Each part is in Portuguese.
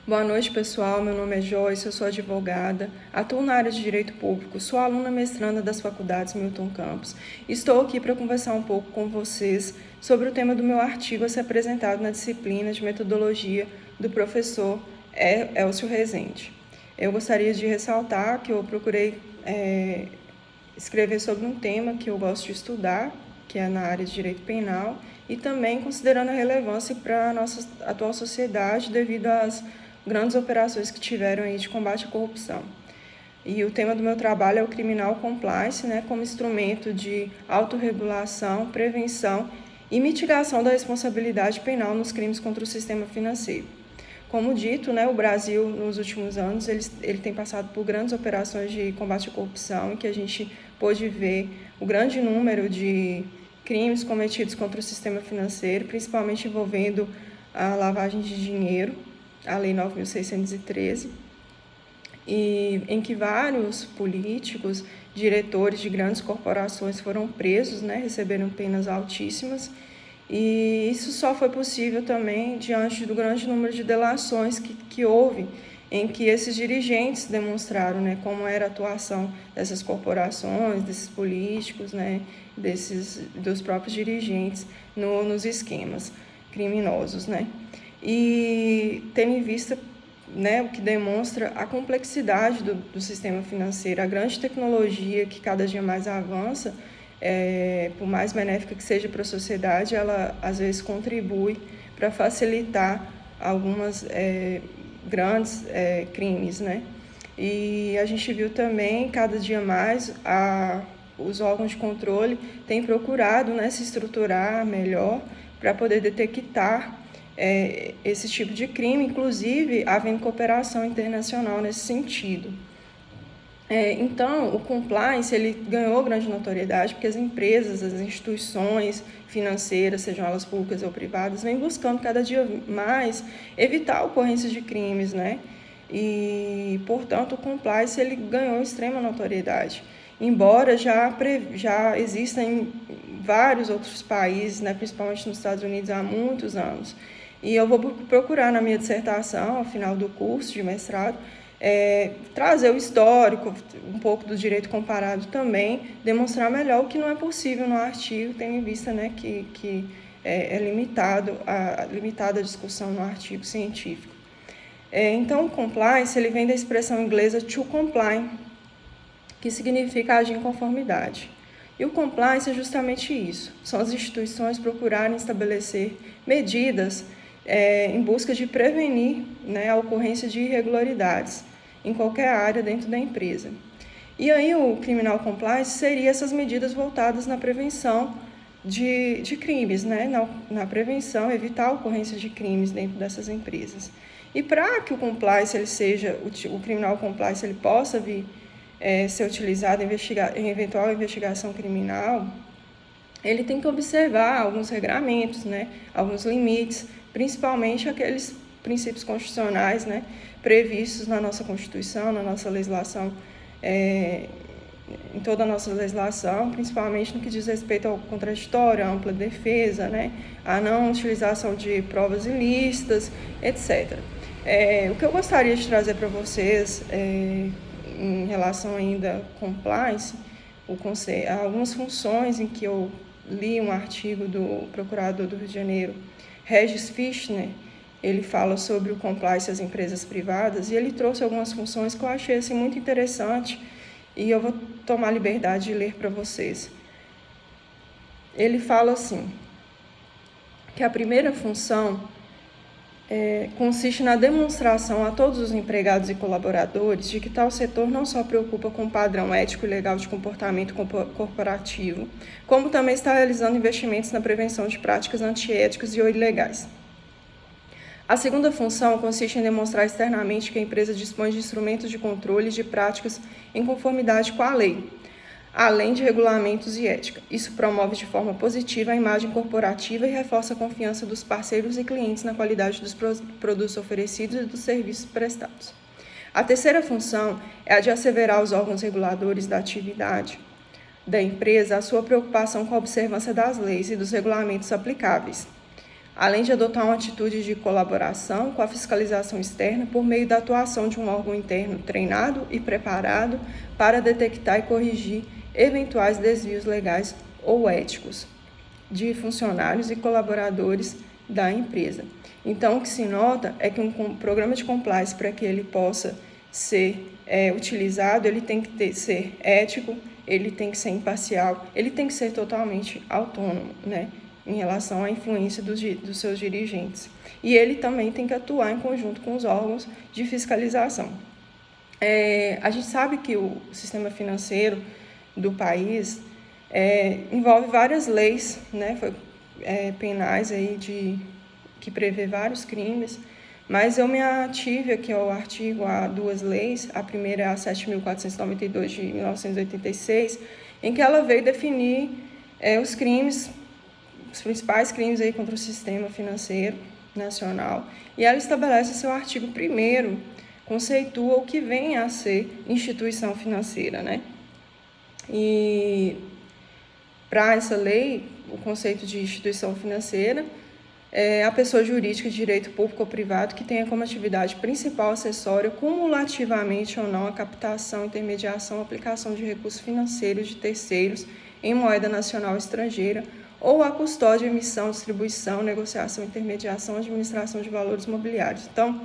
Boa noite, pessoal. Meu nome é Joyce, eu sou advogada, atuo na área de Direito Público, sou aluna mestranda das faculdades Milton Campos. Estou aqui para conversar um pouco com vocês sobre o tema do meu artigo a ser apresentado na disciplina de Metodologia do professor Elcio Rezende. Eu gostaria de ressaltar que eu procurei escrever sobre um tema que eu gosto de estudar, que é na área de Direito Penal, e também considerando a relevância para a nossa atual sociedade devido às grandes operações que tiveram aí de combate à corrupção. E o tema do meu trabalho é o Criminal Compliance, como instrumento de autorregulação, prevenção e mitigação da responsabilidade penal nos crimes contra o sistema financeiro. Como dito, o Brasil, nos últimos anos, ele tem passado por grandes operações de combate à corrupção, em que a gente pôde ver o grande número de crimes cometidos contra o sistema financeiro, principalmente envolvendo a lavagem de dinheiro, a Lei 9.613, e em que vários políticos, diretores de grandes corporações foram presos, receberam penas altíssimas, e isso só foi possível também diante do grande número de delações que houve, em que esses dirigentes demonstraram como era a atuação dessas corporações, desses políticos, dos próprios dirigentes nos esquemas criminosos. E tendo em vista o que demonstra a complexidade do sistema financeiro, a grande tecnologia que cada dia mais avança, por mais benéfica que seja para a sociedade, ela às vezes contribui para facilitar algumas grandes crimes. E a gente viu também, cada dia mais, os órgãos de controle têm procurado se estruturar melhor para poder detectar esse tipo de crime, inclusive havendo cooperação internacional nesse sentido. Então, o compliance ele ganhou grande notoriedade porque as empresas, as instituições financeiras, sejam elas públicas ou privadas, vêm buscando cada dia mais evitar a ocorrência de crimes, E, portanto, o compliance ele ganhou extrema notoriedade, embora já exista em vários outros países, principalmente nos Estados Unidos, há muitos anos. E eu vou procurar na minha dissertação, ao final do curso de mestrado, trazer o histórico, um pouco do direito comparado também, demonstrar melhor o que não é possível no artigo, tendo em vista que é limitada a discussão no artigo científico. Então, o compliance ele vem da expressão inglesa to comply, que significa agir em conformidade. E o compliance é justamente isso, são as instituições procurarem estabelecer medidas em busca de prevenir a ocorrência de irregularidades em qualquer área dentro da empresa. E aí o criminal compliance seria essas medidas voltadas na prevenção de crimes, na prevenção, evitar a ocorrência de crimes dentro dessas empresas. E para que o compliance ele seja, o criminal compliance ele possa vir ser utilizado em eventual investigação criminal, ele tem que observar alguns regramentos, alguns limites, principalmente aqueles princípios constitucionais, previstos na nossa Constituição, na nossa legislação, em toda a nossa legislação, principalmente no que diz respeito ao contraditório, à ampla defesa, à não utilização de provas ilícitas, etc. O que eu gostaria de trazer para vocês, em relação ainda ao compliance, algumas funções em que eu li um artigo do procurador do Rio de Janeiro, Regis Fischner, ele fala sobre o compliance às empresas privadas e ele trouxe algumas funções que eu achei muito interessante e eu vou tomar a liberdade de ler para vocês. Ele fala assim, que a primeira função consiste na demonstração a todos os empregados e colaboradores de que tal setor não só preocupa com o padrão ético e legal de comportamento corporativo, como também está realizando investimentos na prevenção de práticas antiéticas e ou ilegais. A segunda função consiste em demonstrar externamente que a empresa dispõe de instrumentos de controle de práticas em conformidade com a lei, além de regulamentos e ética. Isso promove de forma positiva a imagem corporativa e reforça a confiança dos parceiros e clientes na qualidade dos produtos oferecidos e dos serviços prestados. A terceira função é a de asseverar aos órgãos reguladores da atividade da empresa a sua preocupação com a observância das leis e dos regulamentos aplicáveis, além de adotar uma atitude de colaboração com a fiscalização externa por meio da atuação de um órgão interno treinado e preparado para detectar e corrigir eventuais desvios legais ou éticos de funcionários e colaboradores da empresa. Então, o que se nota é que um programa de compliance, para que ele possa ser utilizado, ele tem que ser ético, ele tem que ser imparcial, ele tem que ser totalmente autônomo, né, em relação à influência dos seus dirigentes. E ele também tem que atuar em conjunto com os órgãos de fiscalização. A gente sabe que o sistema financeiro do país envolve várias leis, né, penais aí que prevê vários crimes, mas eu me ative aqui ao artigo a duas leis. A primeira é a 7.492 de 1986, em que ela veio definir os crimes, os principais crimes aí contra o sistema financeiro nacional, e ela estabelece seu artigo 1º, conceitua o que vem a ser instituição financeira, né? E para essa lei, o conceito de instituição financeira é a pessoa jurídica de direito público ou privado que tenha como atividade principal acessória, cumulativamente ou não, a captação, intermediação, aplicação de recursos financeiros de terceiros em moeda nacional ou estrangeira, ou a custódia, emissão, distribuição, negociação, intermediação, administração de valores mobiliários. Então,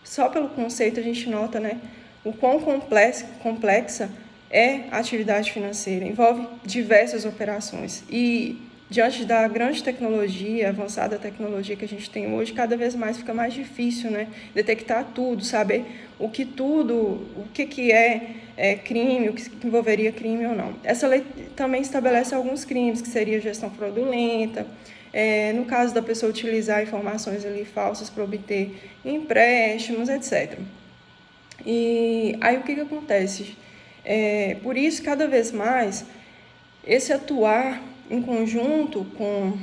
só pelo conceito a gente nota, né, o quão complexa é a atividade financeira, envolve diversas operações. E diante da grande tecnologia, avançada tecnologia que a gente tem hoje, cada vez mais fica mais difícil, né, detectar tudo, saber o que é crime, o que envolveria crime ou não. Essa lei também estabelece alguns crimes, que seria gestão fraudulenta, no caso da pessoa utilizar informações ali falsas para obter empréstimos, etc. E aí o que acontece? Por isso, cada vez mais, esse atuar em conjunto com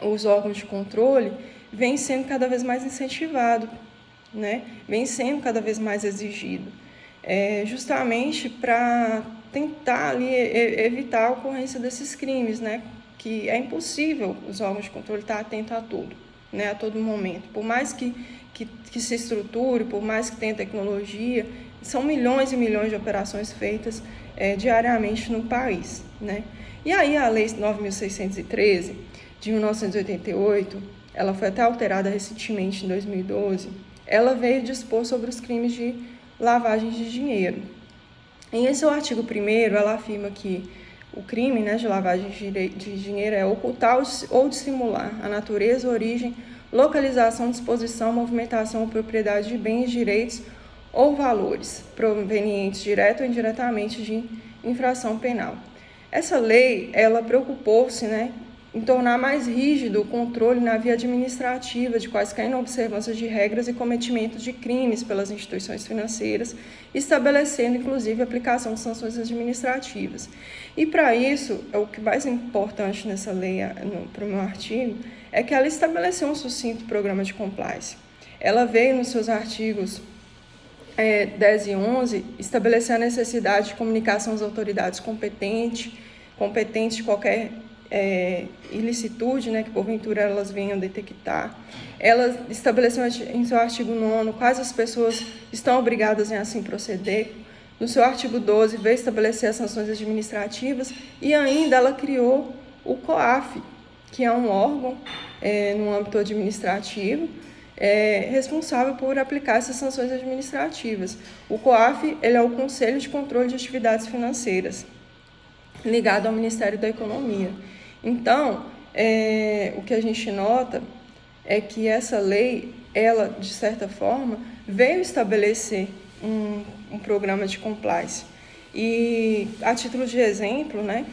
os órgãos de controle vem sendo cada vez mais incentivado, né? Vem sendo cada vez mais exigido, justamente para tentar ali evitar a ocorrência desses crimes, né? Que é impossível os órgãos de controle estar atentos a tudo, né? A todo momento. Por mais que se estruture, por mais que tenha tecnologia, são milhões e milhões de operações feitas diariamente no país, né? E aí a Lei 9.613, de 1988, ela foi até alterada recentemente, em 2012, ela veio dispor sobre os crimes de lavagem de dinheiro. Em seu artigo 1º, ela afirma que o crime, né, de lavagem de dinheiro é ocultar ou dissimular a natureza, origem, localização, disposição, movimentação ou propriedade de bens, direitos ou valores provenientes direta ou indiretamente de infração penal. Essa lei, ela preocupou-se, né, em tornar mais rígido o controle na via administrativa de quaisquer inobservâncias de regras e cometimento de crimes pelas instituições financeiras, estabelecendo, inclusive, a aplicação de sanções administrativas. E, para isso, o que mais importante nessa lei, para o meu artigo, é que ela estabeleceu um sucinto programa de compliance. Ela veio, nos seus artigos 10 e 11, estabelecer a necessidade de comunicação às autoridades competentes de qualquer ilicitude, né, que porventura elas venham detectar. Ela estabeleceu em seu artigo 9 quais as pessoas estão obrigadas em assim proceder. No seu artigo 12, veio estabelecer as sanções administrativas e ainda ela criou o COAF, que é um órgão no âmbito administrativo, responsável por aplicar essas sanções administrativas. O COAF, ele é o Conselho de Controle de Atividades Financeiras, ligado ao Ministério da Economia. Então, o que a gente nota é que essa lei, ela, de certa forma, veio estabelecer um programa de compliance. E, a título de exemplo, né,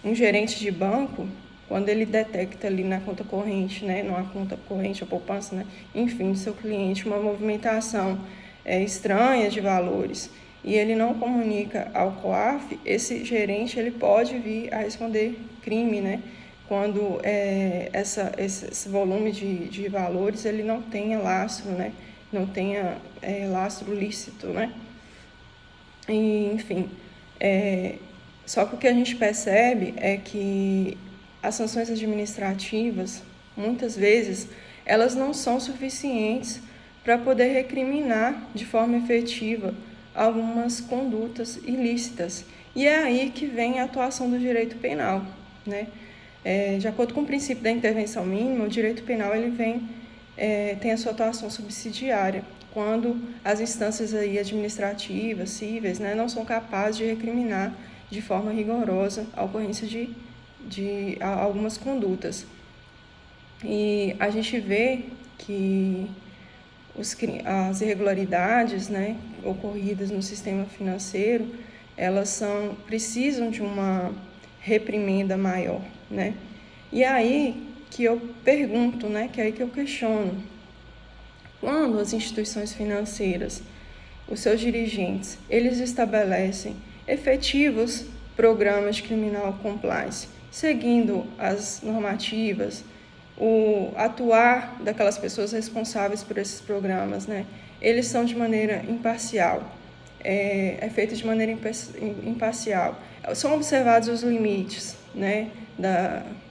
um gerente de banco, quando ele detecta ali na conta corrente, né, numa conta corrente ou poupança, né, enfim, do seu cliente, uma movimentação estranha de valores, e ele não comunica ao COAF, esse gerente ele pode vir a responder crime, né, quando esse volume de valores ele não tenha lastro, né, não tenha lastro lícito, né. E, enfim, só que o que a gente percebe é que as sanções administrativas, muitas vezes, elas não são suficientes para poder recriminar de forma efetiva algumas condutas ilícitas. E é aí que vem a atuação do direito penal, né? De acordo com o princípio da intervenção mínima, o direito penal ele tem a sua atuação subsidiária, quando as instâncias aí administrativas, cíveis, né, não são capazes de recriminar de forma rigorosa a ocorrência de algumas condutas. E a gente vê que as irregularidades, né, ocorridas no sistema financeiro, elas precisam de uma reprimenda maior, né? E aí que eu pergunto, né, que é aí que eu questiono, quando as instituições financeiras, os seus dirigentes, eles estabelecem efetivos programas de criminal compliance, seguindo as normativas, o atuar daquelas pessoas responsáveis por esses programas, né? Eles são de maneira imparcial, é feito de maneira imparcial. São observados os limites, né,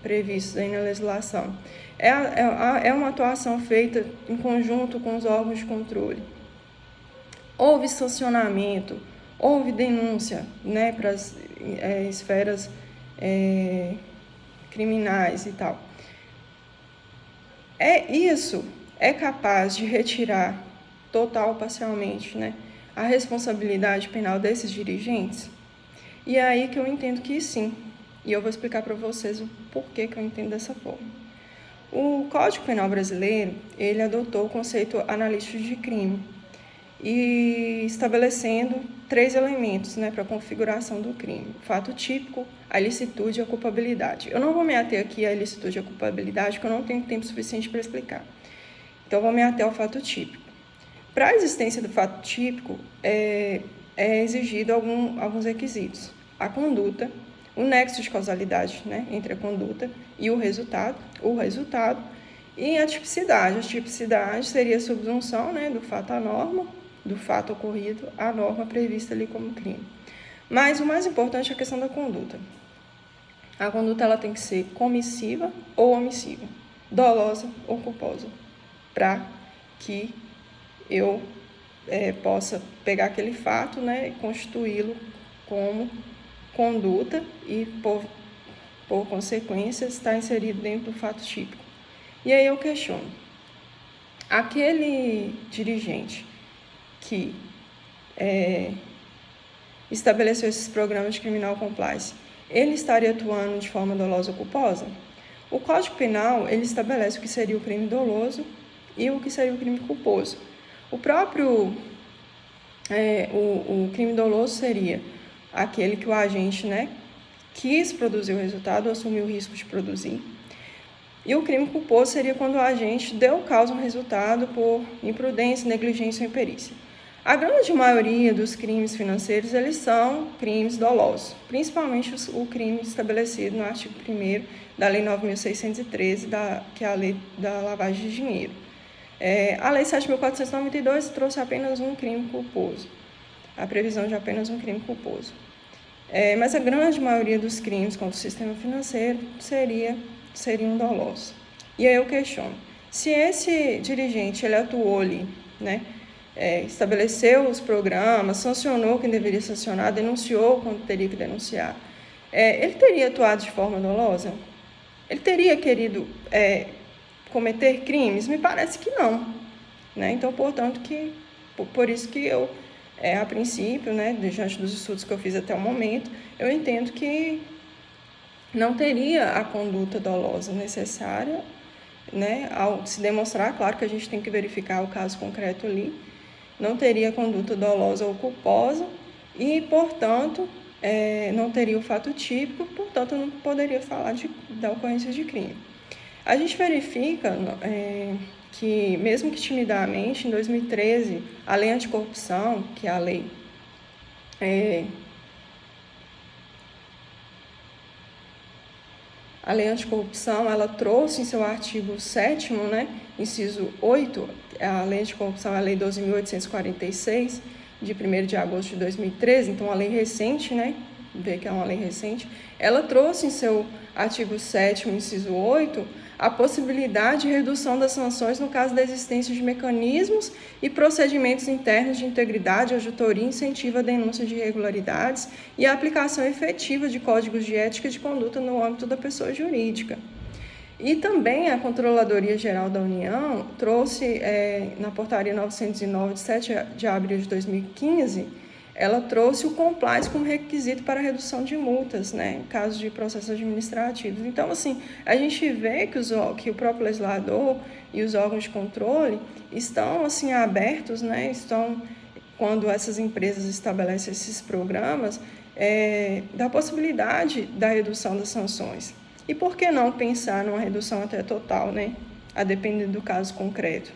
previstos aí na legislação. É uma atuação feita em conjunto com os órgãos de controle. Houve sancionamento, houve denúncia, né, para as esferas criminais e tal. Isso é capaz de retirar total ou parcialmente, né, a responsabilidade penal desses dirigentes? E é aí que eu entendo que sim. E eu vou explicar para vocês o porquê que eu entendo dessa forma. O Código Penal brasileiro, ele adotou o conceito analítico de crime e estabelecendo 3 elementos, né, para a configuração do crime: o fato típico, a ilicitude e a culpabilidade. Eu não vou me ater aqui à ilicitude e à culpabilidade, porque eu não tenho tempo suficiente para explicar. Então, eu vou me ater ao fato típico. Para a existência do fato típico, é exigido alguns requisitos: a conduta, o nexo de causalidade, né, entre a conduta e o resultado, e a tipicidade. A tipicidade seria a subsunção, né, do fato à norma, do fato ocorrido à norma prevista ali como crime. Mas o mais importante é a questão da conduta. A conduta ela tem que ser comissiva ou omissiva, dolosa ou culposa, para que eu possa pegar aquele fato, né, e constituí-lo como conduta e, por consequência, está inserido dentro do fato típico. E aí eu questiono: aquele dirigente que estabeleceu esses programas de criminal compliance, ele estaria atuando de forma dolosa ou culposa? O Código Penal, ele estabelece o que seria o crime doloso e o que seria o crime culposo. O próprio o crime doloso seria aquele que o agente, né, quis produzir o resultado ou assumiu o risco de produzir. E o crime culposo seria quando o agente deu causa a um resultado por imprudência, negligência ou imperícia. A grande maioria dos crimes financeiros, eles são crimes dolosos, principalmente o crime estabelecido no artigo 1º da Lei 9.613, que é a Lei da Lavagem de Dinheiro. A Lei 7.492 trouxe apenas um crime culposo, a previsão de apenas um crime culposo. Mas a grande maioria dos crimes contra o sistema financeiro seriam dolosos. E aí eu questiono: se esse dirigente ele atuou ali, né, estabeleceu os programas, sancionou quem deveria sancionar, denunciou quando teria que denunciar, ele teria atuado de forma dolosa? Ele teria querido cometer crimes? Me parece que não, né? Então, portanto, por isso que eu, a princípio, né, diante dos estudos que eu fiz até o momento, eu entendo que não teria a conduta dolosa necessária, né, ao se demonstrar. Claro que a gente tem que verificar o caso concreto ali, não teria a conduta dolosa ou culposa e, portanto, não teria o fato típico, portanto, não poderia falar da ocorrência de crime. A gente verifica que, mesmo que timidamente, em 2013, a Lei Anticorrupção, que é a lei A Lei Anticorrupção, ela trouxe em seu artigo 7º, né, inciso 8, a Lei Anticorrupção é a Lei 12.846, de 1º de agosto de 2013, então a lei recente, né, vê que é uma lei recente, ela trouxe em seu artigo 7º, inciso 8, a possibilidade de redução das sanções no caso da existência de mecanismos e procedimentos internos de integridade, auditoria e incentivo à denúncia de irregularidades e a aplicação efetiva de códigos de ética e de conduta no âmbito da pessoa jurídica. E também a Controladoria Geral da União trouxe, na portaria 909, de 7 de abril de 2015, ela trouxe o compliance como requisito para a redução de multas, né, em caso de processos administrativos. Então, assim, a gente vê que o próprio legislador e os órgãos de controle estão, assim, abertos, né, quando essas empresas estabelecem esses programas, da possibilidade da redução das sanções. E por que não pensar numa redução até total, né, a depender do caso concreto,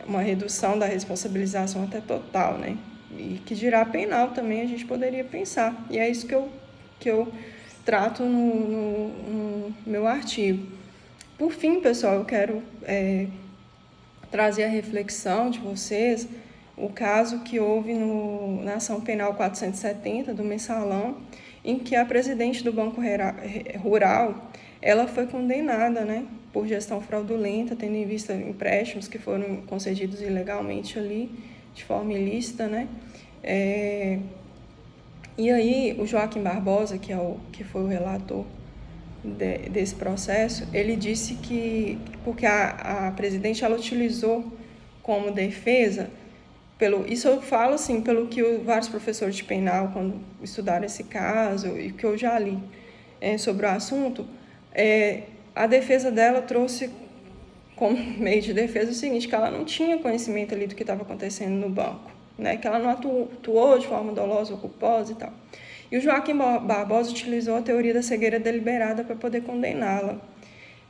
uma redução da responsabilização até total, né? E que dirá penal também a gente poderia pensar. E é isso que eu trato no meu artigo. Por fim, pessoal, eu quero trazer a reflexão de vocês o caso que houve na ação penal 470 do Mensalão, em que a presidente do Banco Rural ela foi condenada, né, por gestão fraudulenta, tendo em vista empréstimos que foram concedidos ilegalmente ali, de forma ilícita, né? E aí o Joaquim Barbosa, que foi o relator desse processo, ele disse que, porque a presidente ela utilizou como defesa, isso eu falo assim, pelo que vários professores de penal, quando estudaram esse caso, e que eu já li sobre o assunto, a defesa dela trouxe como meio de defesa o seguinte, que ela não tinha conhecimento ali do que estava acontecendo no banco, né? Que ela não atuou de forma dolosa ou culposa e tal. E o Joaquim Barbosa utilizou a teoria da cegueira deliberada para poder condená-la.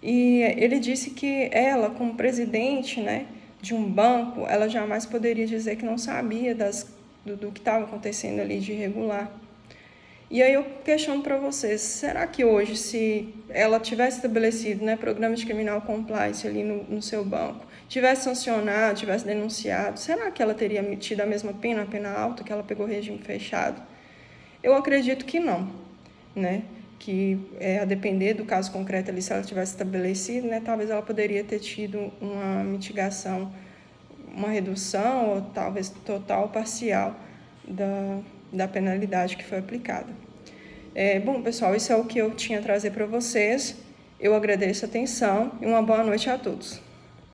E ele disse que ela, como presidente, né, de um banco, ela jamais poderia dizer que não sabia do que estava acontecendo ali de irregular. E aí eu questiono para vocês, será que hoje, se ela tivesse estabelecido, né, programa de criminal compliance ali no seu banco, tivesse sancionado, tivesse denunciado, será que ela teria tido a mesma pena, a pena alta, que ela pegou regime fechado? Eu acredito que não, né? Que a depender do caso concreto ali, se ela tivesse estabelecido, né, talvez ela poderia ter tido uma mitigação, uma redução, ou talvez total ou parcial da penalidade que foi aplicada. Bom, pessoal, isso é o que eu tinha a trazer para vocês. Eu agradeço a atenção e uma boa noite a todos.